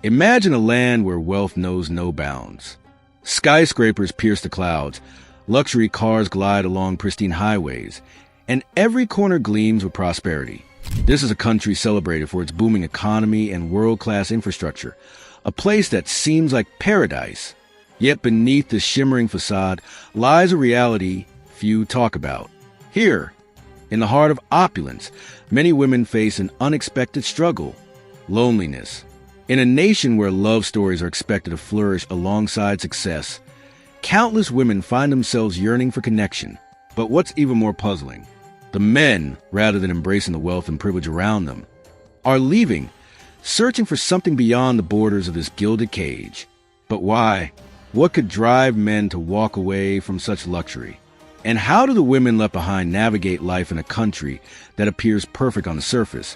Imagine a land where wealth knows no bounds. Skyscrapers pierce the clouds, luxury cars glide along pristine highways, and every corner gleams with prosperity. This is a country celebrated for its booming economy and world-class infrastructure, a place that seems like paradise. Yet beneath this shimmering facade lies a reality few talk about. Here, in the heart of opulence, many women face an unexpected struggle: loneliness. In a nation where love stories are expected to flourish alongside success, countless women find themselves yearning for connection. But what's even more puzzling, the men, rather than embracing the wealth and privilege around them, are leaving, searching for something beyond the borders of this gilded cage. But why? What could drive men to walk away from such luxury? And how do the women left behind navigate life in a country that appears perfect on the surface,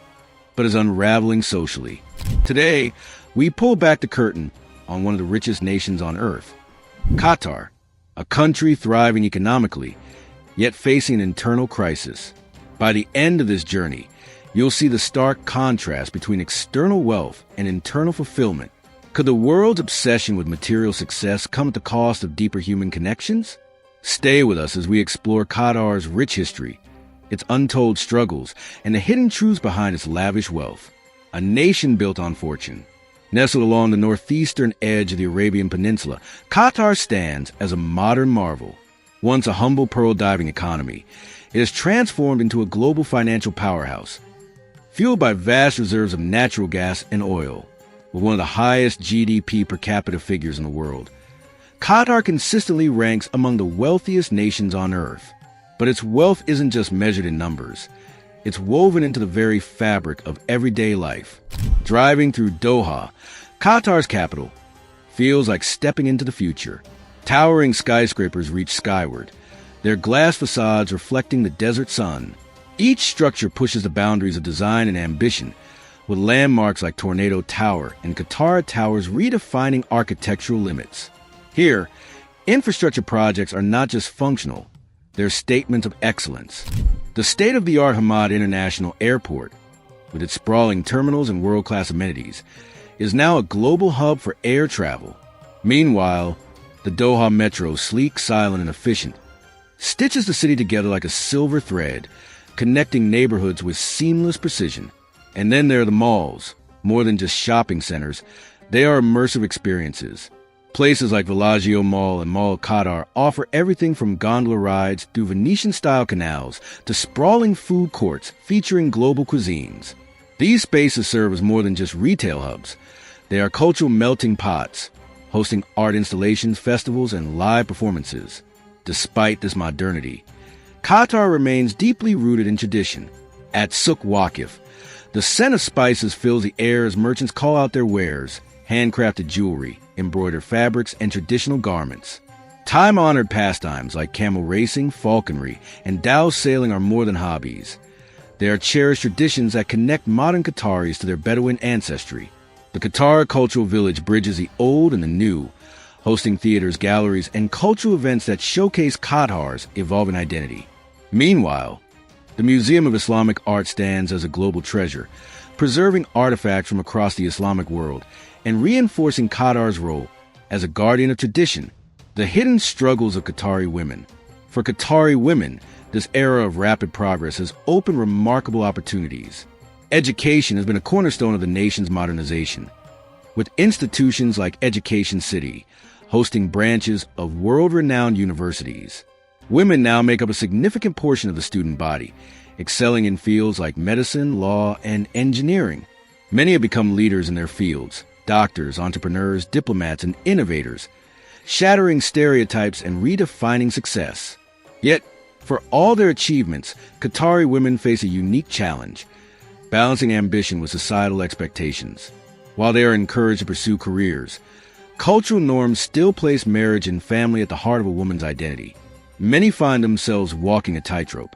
but is unraveling socially? Today, we pull back the curtain on one of the richest nations on earth, Qatar, a country thriving economically, yet facing an internal crisis. By the end of this journey, you'll see the stark contrast between external wealth and internal fulfillment. Could the world's obsession with material success come at the cost of deeper human connections? Stay with us as we explore Qatar's rich history, its untold struggles, and the hidden truths behind its lavish wealth. A nation built on fortune. Nestled along the northeastern edge of the Arabian Peninsula, Qatar stands as a modern marvel. Once a humble pearl diving economy, it has transformed into a global financial powerhouse, fueled by vast reserves of natural gas and oil. With one of the highest GDP per capita figures in the world, Qatar consistently ranks among the wealthiest nations on earth. But its wealth isn't just measured in numbers. It's woven into the very fabric of everyday life. Driving through Doha, Qatar's capital, feels like stepping into the future. Towering skyscrapers reach skyward, their glass facades reflecting the desert sun. Each structure pushes the boundaries of design and ambition, with landmarks like Tornado Tower and Qatar Towers redefining architectural limits. Here, infrastructure projects are not just functional, they're statements of excellence. The state-of-the-art Hamad International Airport, with its sprawling terminals and world-class amenities, is now a global hub for air travel. Meanwhile, the Doha Metro, sleek, silent, and efficient, stitches the city together like a silver thread, connecting neighborhoods with seamless precision. And then there are the malls. More than just shopping centers, they are immersive experiences. Places like Villaggio Mall and Mall of Qatar offer everything from gondola rides through Venetian-style canals to sprawling food courts featuring global cuisines. These spaces serve as more than just retail hubs. They are cultural melting pots, hosting art installations, festivals, and live performances. Despite this modernity, Qatar remains deeply rooted in tradition. At Souk Waqif, the scent of spices fills the air as merchants call out their wares: handcrafted jewelry, embroidered fabrics, and traditional garments. Time-honored pastimes like camel racing, falconry, and dhow sailing are more than hobbies. They are cherished traditions that connect modern Qataris to their Bedouin ancestry. The Qatar Cultural Village bridges the old and the new, hosting theaters, galleries, and cultural events that showcase Qatar's evolving identity. Meanwhile, the Museum of Islamic Art stands as a global treasure, preserving artifacts from across the Islamic world and reinforcing Qatar's role as a guardian of tradition. The hidden struggles of Qatari women. For Qatari women, this era of rapid progress has opened remarkable opportunities. Education has been a cornerstone of the nation's modernization, with institutions like Education City hosting branches of world-renowned universities. Women now make up a significant portion of the student body, excelling in fields like medicine, law, and engineering. Many have become leaders in their fields: doctors, entrepreneurs, diplomats, and innovators, shattering stereotypes and redefining success. Yet, for all their achievements, Qatari women face a unique challenge: balancing ambition with societal expectations. While they are encouraged to pursue careers, cultural norms still place marriage and family at the heart of a woman's identity. Many find themselves walking a tightrope,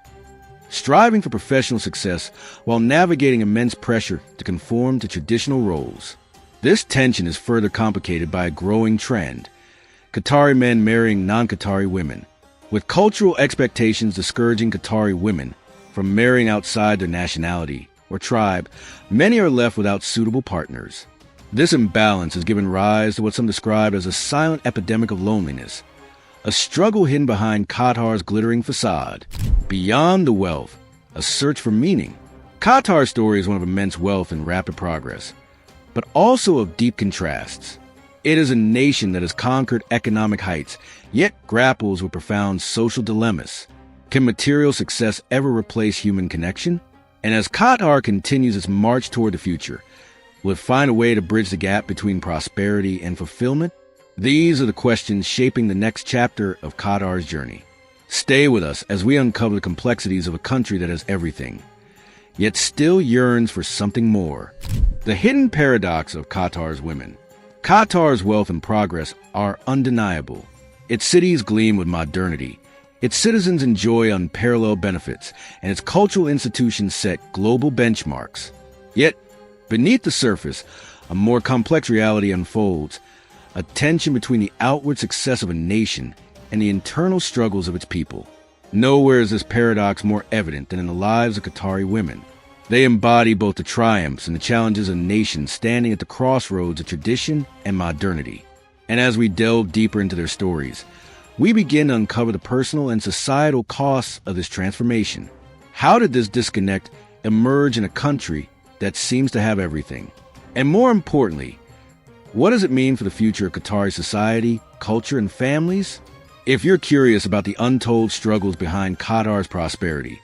striving for professional success while navigating immense pressure to conform to traditional roles. This tension is further complicated by a growing trend: Qatari men marrying non-Qatari women, with cultural expectations discouraging Qatari women from marrying outside their nationality or tribe. Many are left without suitable partners. This imbalance has given rise to what some describe as a silent epidemic of loneliness, a struggle hidden behind Qatar's glittering facade. Beyond the wealth, a search for meaning. Qatar's story is one of immense wealth and rapid progress, but also of deep contrasts. It is a nation that has conquered economic heights, yet grapples with profound social dilemmas. Can material success ever replace human connection? And as Qatar continues its march toward the future, will it find a way to bridge the gap between prosperity and fulfillment? These are the questions shaping the next chapter of Qatar's journey. Stay with us as we uncover the complexities of a country that has everything, yet still yearns for something more. The hidden paradox of Qatar's women. Qatar's wealth and progress are undeniable. Its cities gleam with modernity. Its citizens enjoy unparalleled benefits, and its cultural institutions set global benchmarks. Yet, beneath the surface, a more complex reality unfolds, a tension between the outward success of a nation and the internal struggles of its people. Nowhere is this paradox more evident than in the lives of Qatari women. They embody both the triumphs and the challenges of a nation standing at the crossroads of tradition and modernity. And as we delve deeper into their stories, we begin to uncover the personal and societal costs of this transformation. How did this disconnect emerge in a country that seems to have everything? And more importantly, what does it mean for the future of Qatari society, culture, and families? If you're curious about the untold struggles behind Qatar's prosperity,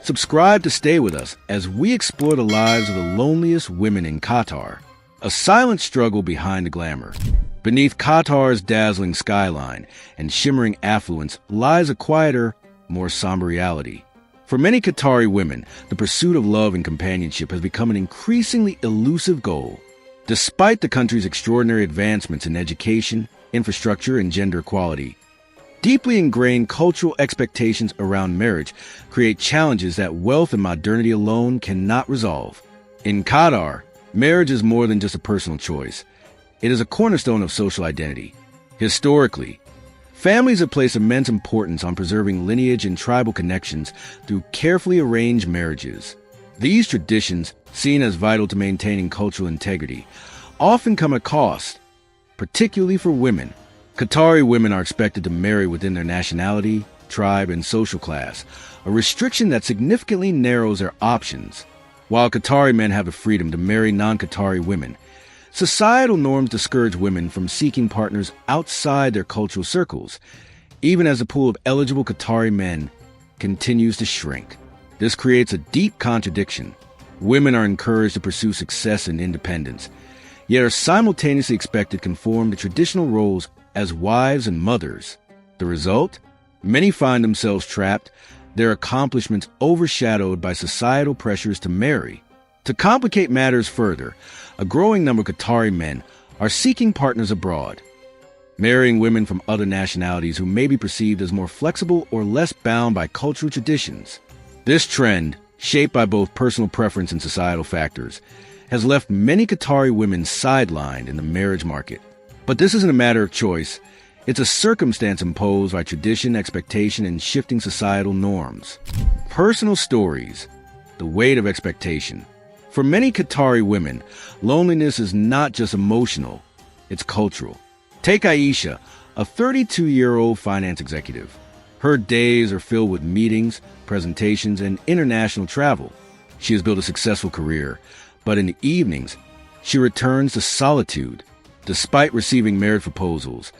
subscribe to stay with us as we explore the lives of the loneliest women in Qatar, a silent struggle behind the glamour. Beneath Qatar's dazzling skyline and shimmering affluence lies a quieter, more somber reality. For many Qatari women, the pursuit of love and companionship has become an increasingly elusive goal. Despite the country's extraordinary advancements in education, infrastructure, and gender equality, deeply ingrained cultural expectations around marriage create challenges that wealth and modernity alone cannot resolve. In Qatar, marriage is more than just a personal choice. It is a cornerstone of social identity. Historically, families have placed immense importance on preserving lineage and tribal connections through carefully arranged marriages. These traditions, seen as vital to maintaining cultural integrity, often come at cost, particularly for women. Qatari women are expected to marry within their nationality, tribe, and social class, a restriction that significantly narrows their options. While Qatari men have the freedom to marry non-Qatari women, societal norms discourage women from seeking partners outside their cultural circles, even as the pool of eligible Qatari men continues to shrink. This creates a deep contradiction. Women are encouraged to pursue success and independence, yet are simultaneously expected to conform to traditional roles as wives and mothers. The result? Many find themselves trapped, their accomplishments overshadowed by societal pressures to marry. To complicate matters further, a growing number of Qatari men are seeking partners abroad, marrying women from other nationalities who may be perceived as more flexible or less bound by cultural traditions. This trend, shaped by both personal preference and societal factors, has left many Qatari women sidelined in the marriage market. But this isn't a matter of choice. It's a circumstance imposed by tradition, expectation, and shifting societal norms. Personal stories, the weight of expectation. For many Qatari women, loneliness is not just emotional, it's cultural. Take Aisha, a 32-year-old finance executive. Her days are filled with meetings, presentations, and international travel. She has built a successful career, but in the evenings, she returns to solitude. Despite receiving marriage proposals,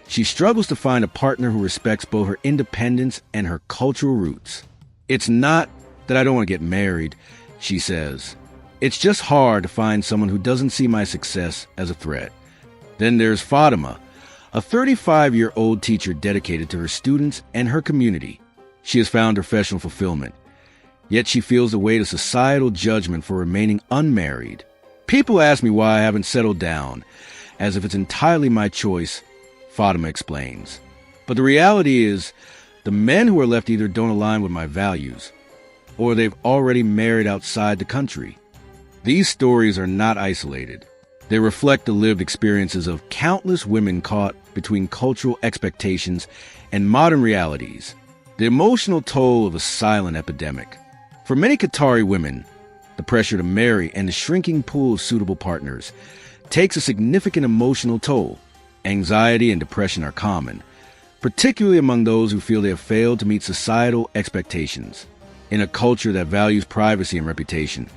she struggles to find a partner who respects both her independence and her cultural roots. It's not that I don't want to get married, she says. It's just hard to find someone who doesn't see my success as a threat. Then there's Fatima, a 35-year-old teacher dedicated to her students and her community. She has found professional fulfillment, yet she feels the weight of societal judgment for remaining unmarried. People ask me why I haven't settled down, as if it's entirely my choice, Fatima explains. But the reality is, the men who are left either don't align with my values, or they've already married outside the country. These stories are not isolated. They reflect the lived experiences of countless women caught between cultural expectations and modern realities, the emotional toll of a silent epidemic. For many Qatari women, the pressure to marry and the shrinking pool of suitable partners takes a significant emotional toll. Anxiety and depression are common, particularly among those who feel they have failed to meet societal expectations. In a culture that values privacy and reputation,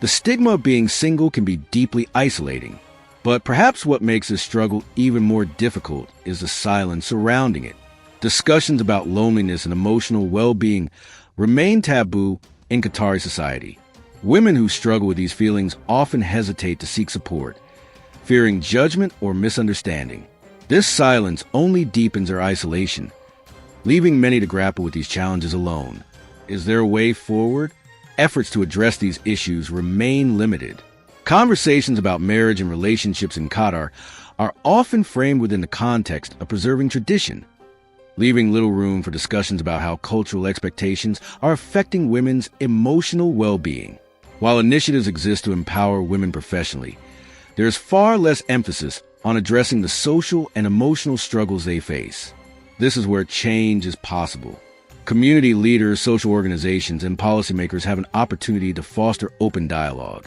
the stigma of being single can be deeply isolating. But perhaps what makes this struggle even more difficult is the silence surrounding it. Discussions about loneliness and emotional well-being remain taboo in Qatari society. Women who struggle with these feelings often hesitate to seek support, fearing judgment or misunderstanding. This silence only deepens their isolation, leaving many to grapple with these challenges alone. Is there a way forward? Efforts to address these issues remain limited. Conversations about marriage and relationships in Qatar are often framed within the context of preserving tradition, leaving little room for discussions about how cultural expectations are affecting women's emotional well-being. While initiatives exist to empower women professionally, there is far less emphasis on addressing the social and emotional struggles they face. This is where change is possible. Community leaders, social organizations, and policymakers have an opportunity to foster open dialogue,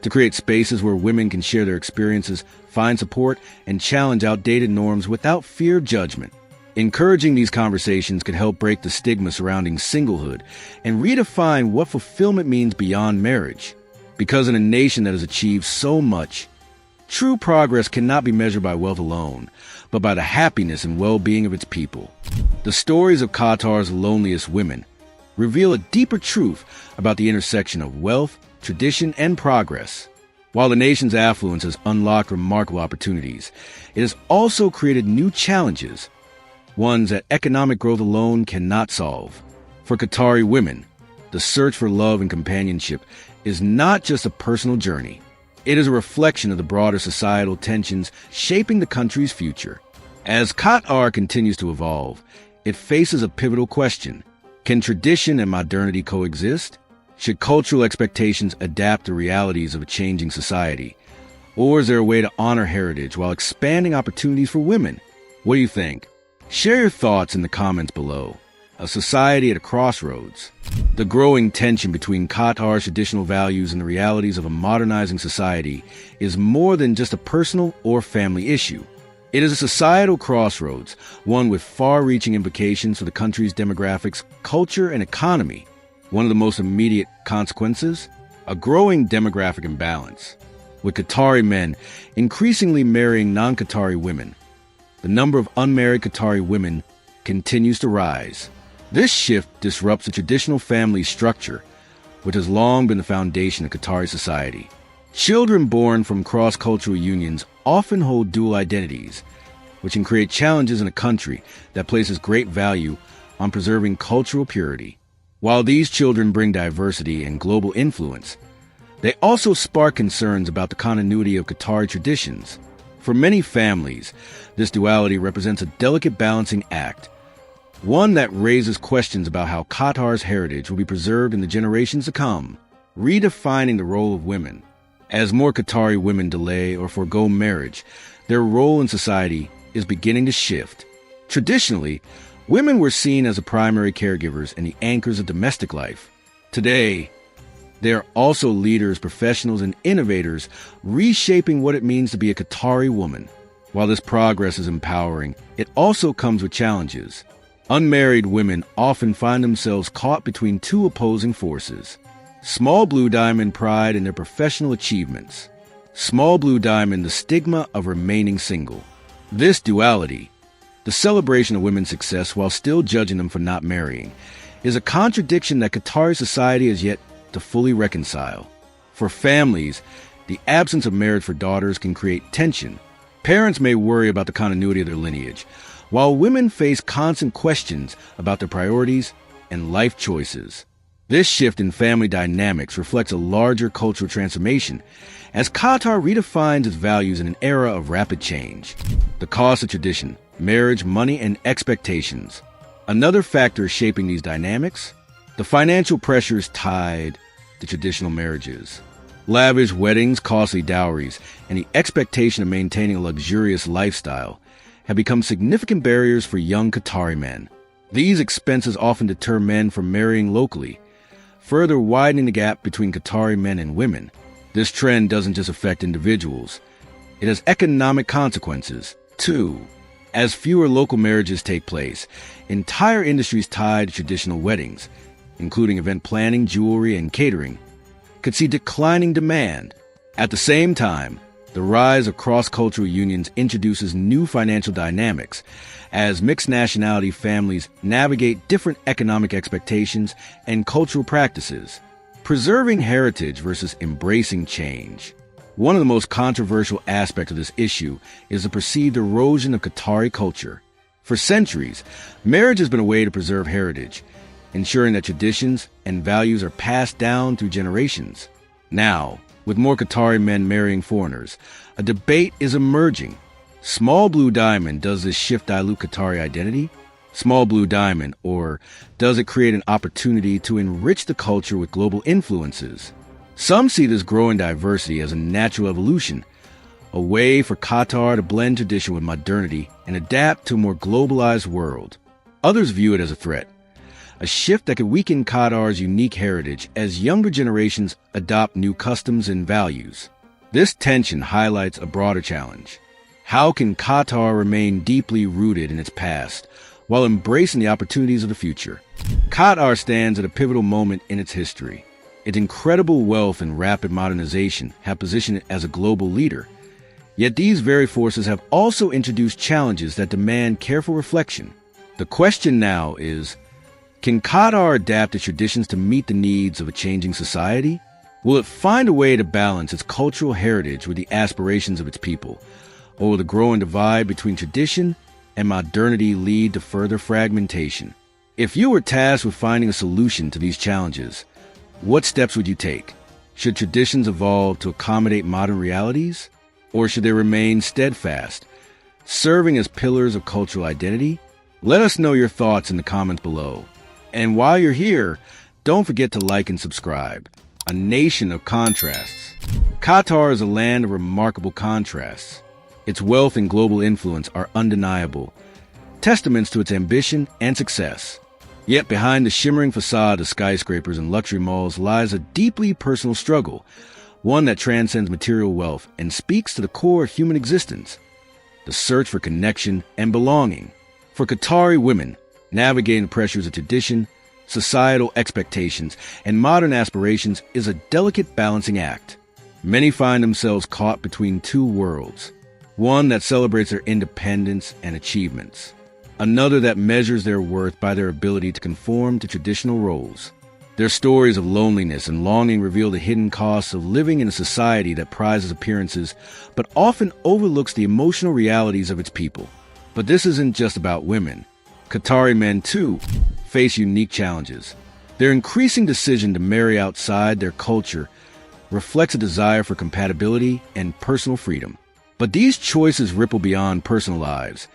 to create spaces where women can share their experiences, find support, and challenge outdated norms without fear of judgment. Encouraging these conversations could help break the stigma surrounding singlehood and redefine what fulfillment means beyond marriage. Because in a nation that has achieved so much, true progress cannot be measured by wealth alone, but by the happiness and well-being of its people. The stories of Qatar's loneliest women reveal a deeper truth about the intersection of wealth, tradition, and progress. While the nation's affluence has unlocked remarkable opportunities, it has also created new challenges, ones that economic growth alone cannot solve. For Qatari women, the search for love and companionship is not just a personal journey. It is a reflection of the broader societal tensions shaping the country's future. As Qatar continues to evolve, it faces a pivotal question. Can tradition and modernity coexist? Should cultural expectations adapt to realities of a changing society? Or is there a way to honor heritage while expanding opportunities for women? What do you think? Share your thoughts in the comments below. A society at a crossroads. The growing tension between Qatar's traditional values and the realities of a modernizing society is more than just a personal or family issue. It is a societal crossroads, one with far-reaching implications for the country's demographics, culture, and economy. One of the most immediate consequences? A growing demographic imbalance, with Qatari men increasingly marrying non-Qatari women. The number of unmarried Qatari women continues to rise. This shift disrupts the traditional family structure, which has long been the foundation of Qatari society. Children born from cross-cultural unions often hold dual identities, which can create challenges in a country that places great value on preserving cultural purity. While these children bring diversity and global influence, they also spark concerns about the continuity of Qatari traditions. For many families, this duality represents a delicate balancing act, one that raises questions about how Qatar's heritage will be preserved in the generations to come, redefining the role of women. As more Qatari women delay or forego marriage, their role in society is beginning to shift. Traditionally, women were seen as the primary caregivers and the anchors of domestic life. Today, they are also leaders, professionals, and innovators, reshaping what it means to be a Qatari woman. While this progress is empowering, it also comes with challenges. Unmarried women often find themselves caught between two opposing forces. Small Blue Diamond pride in their professional achievements. Small Blue Diamond the stigma of remaining single. This duality, the celebration of women's success while still judging them for not marrying, is a contradiction that Qatari society has yet to fully reconcile. For families, the absence of marriage for daughters can create tension. Parents may worry about the continuity of their lineage, while women face constant questions about their priorities and life choices. This shift in family dynamics reflects a larger cultural transformation as Qatar redefines its values in an era of rapid change. The cost of tradition, marriage, money, and expectations. Another factor shaping these dynamics? The financial pressures tied to traditional marriages. Lavish weddings, costly dowries, and the expectation of maintaining a luxurious lifestyle have become significant barriers for young Qatari men. These expenses often deter men from marrying locally, further widening the gap between Qatari men and women. This trend doesn't just affect individuals. It has economic consequences. 2. As fewer local marriages take place, entire industries tied to traditional weddings, including event planning, jewelry, and catering, could see declining demand. At the same time, the rise of cross-cultural unions introduces new financial dynamics as mixed nationality families navigate different economic expectations and cultural practices. Preserving heritage versus embracing change. One of the most controversial aspects of this issue is the perceived erosion of Qatari culture. For centuries, marriage has been a way to preserve heritage, ensuring that traditions and values are passed down through generations. Now, with more Qatari men marrying foreigners, a debate is emerging. Small Blue Diamond, does this shift dilute Qatari identity? Small Blue Diamond, or does it create an opportunity to enrich the culture with global influences? Some see this growing diversity as a natural evolution, a way for Qatar to blend tradition with modernity and adapt to a more globalized world. Others view it as a threat, a shift that could weaken Qatar's unique heritage as younger generations adopt new customs and values. This tension highlights a broader challenge. How can Qatar remain deeply rooted in its past while embracing the opportunities of the future? Qatar stands at a pivotal moment in its history. Its incredible wealth and rapid modernization have positioned it as a global leader. Yet these very forces have also introduced challenges that demand careful reflection. The question now is, can Qatar adapt its traditions to meet the needs of a changing society? Will it find a way to balance its cultural heritage with the aspirations of its people? Or will the growing divide between tradition and modernity lead to further fragmentation? If you were tasked with finding a solution to these challenges, what steps would you take? Should traditions evolve to accommodate modern realities? Or should they remain steadfast, serving as pillars of cultural identity? Let us know your thoughts in the comments below. And while you're here, don't forget to like and subscribe. A nation of contrasts. Qatar is a land of remarkable contrasts. Its wealth and global influence are undeniable, testaments to its ambition and success. Yet behind the shimmering facade of skyscrapers and luxury malls lies a deeply personal struggle, one that transcends material wealth and speaks to the core of human existence, the search for connection and belonging. For Qatari women, navigating the pressures of tradition, societal expectations, and modern aspirations is a delicate balancing act. Many find themselves caught between two worlds, one that celebrates their independence and achievements, another that measures their worth by their ability to conform to traditional roles. Their stories of loneliness and longing reveal the hidden costs of living in a society that prizes appearances but often overlooks the emotional realities of its people. But this isn't just about women. Qatari men, too, face unique challenges. Their increasing decision to marry outside their culture reflects a desire for compatibility and personal freedom. But these choices ripple beyond personal lives,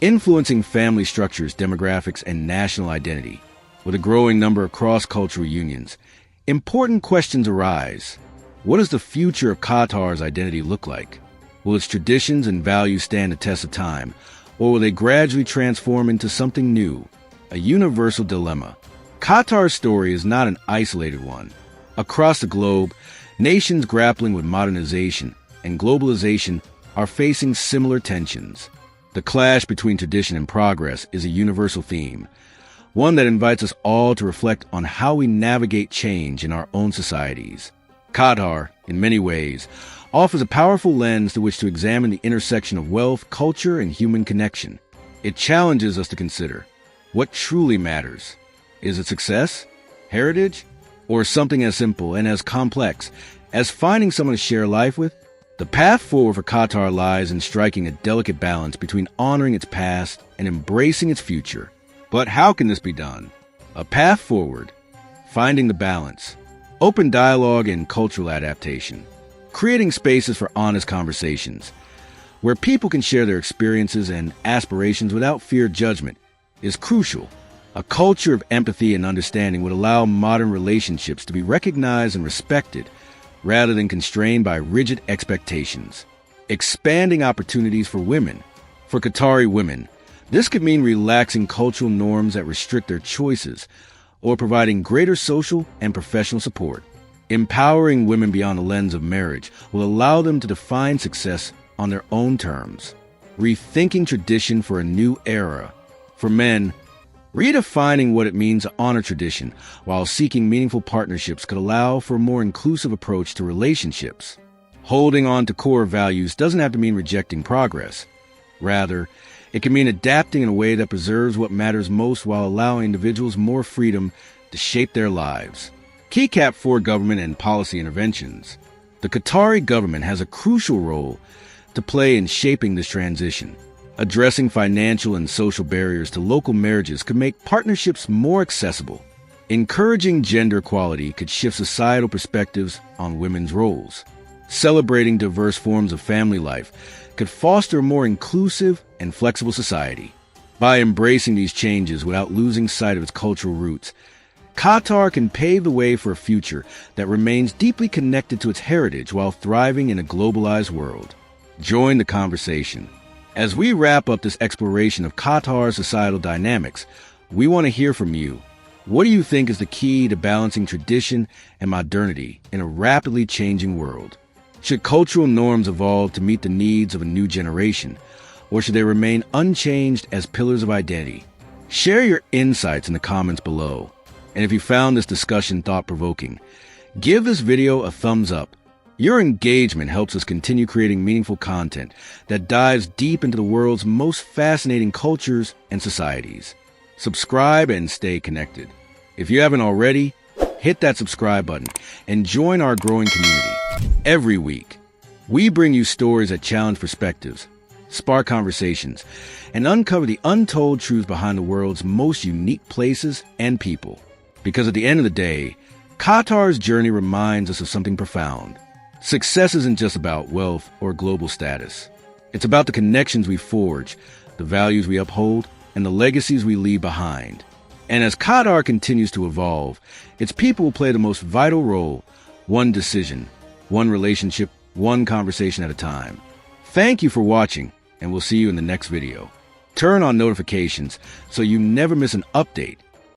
influencing family structures, demographics, and national identity. With a growing number of cross-cultural unions, important questions arise. What does the future of Qatar's identity look like? Will its traditions and values stand the test of time, or will they gradually transform into something new? A universal dilemma. Qatar's story is not an isolated one. Across the globe, nations grappling with modernization and globalization are facing similar tensions. The clash between tradition and progress is a universal theme, one that invites us all to reflect on how we navigate change in our own societies. Qatar, in many ways, offers a powerful lens through which to examine the intersection of wealth, culture, and human connection. It challenges us to consider what truly matters. Is it success, heritage, or something as simple and as complex as finding someone to share life with? The path forward for Qatar lies in striking a delicate balance between honoring its past and embracing its future. But how can this be done? A path forward, finding the balance, open dialogue and cultural adaptation, creating spaces for honest conversations, where people can share their experiences and aspirations without fear of judgment, is crucial. A culture of empathy and understanding would allow modern relationships to be recognized and respected, rather than constrained by rigid expectations. Expanding opportunities for women. For Qatari women, this could mean relaxing cultural norms that restrict their choices, or providing greater social and professional support. Empowering women beyond the lens of marriage will allow them to define success on their own terms, rethinking tradition for a new era. For men, redefining what it means to honor tradition while seeking meaningful partnerships could allow for a more inclusive approach to relationships. Holding on to core values doesn't have to mean rejecting progress. Rather, it can mean adapting in a way that preserves what matters most while allowing individuals more freedom to shape their lives. Keycap for government and policy interventions. The Qatari government has a crucial role to play in shaping this transition. Addressing financial and social barriers to local marriages could make partnerships more accessible. Encouraging gender equality could shift societal perspectives on women's roles. Celebrating diverse forms of family life could foster a more inclusive and flexible society. By embracing these changes without losing sight of its cultural roots, Qatar can pave the way for a future that remains deeply connected to its heritage while thriving in a globalized world. Join the conversation. As we wrap up this exploration of Qatar's societal dynamics, we want to hear from you. What do you think is the key to balancing tradition and modernity in a rapidly changing world? Should cultural norms evolve to meet the needs of a new generation, or should they remain unchanged as pillars of identity? Share your insights in the comments below. And if you found this discussion thought-provoking, give this video a thumbs up. Your engagement helps us continue creating meaningful content that dives deep into the world's most fascinating cultures and societies. Subscribe and stay connected. If you haven't already, hit that subscribe button and join our growing community. Every week, we bring you stories that challenge perspectives, spark conversations, and uncover the untold truths behind the world's most unique places and people. Because at the end of the day, Qatar's journey reminds us of something profound. Success isn't just about wealth or global status. It's about the connections we forge, the values we uphold, and the legacies we leave behind. And as Qatar continues to evolve, its people will play the most vital role, one decision, one relationship, one conversation at a time. Thank you for watching, and we'll see you in the next video. Turn on notifications so you never miss an update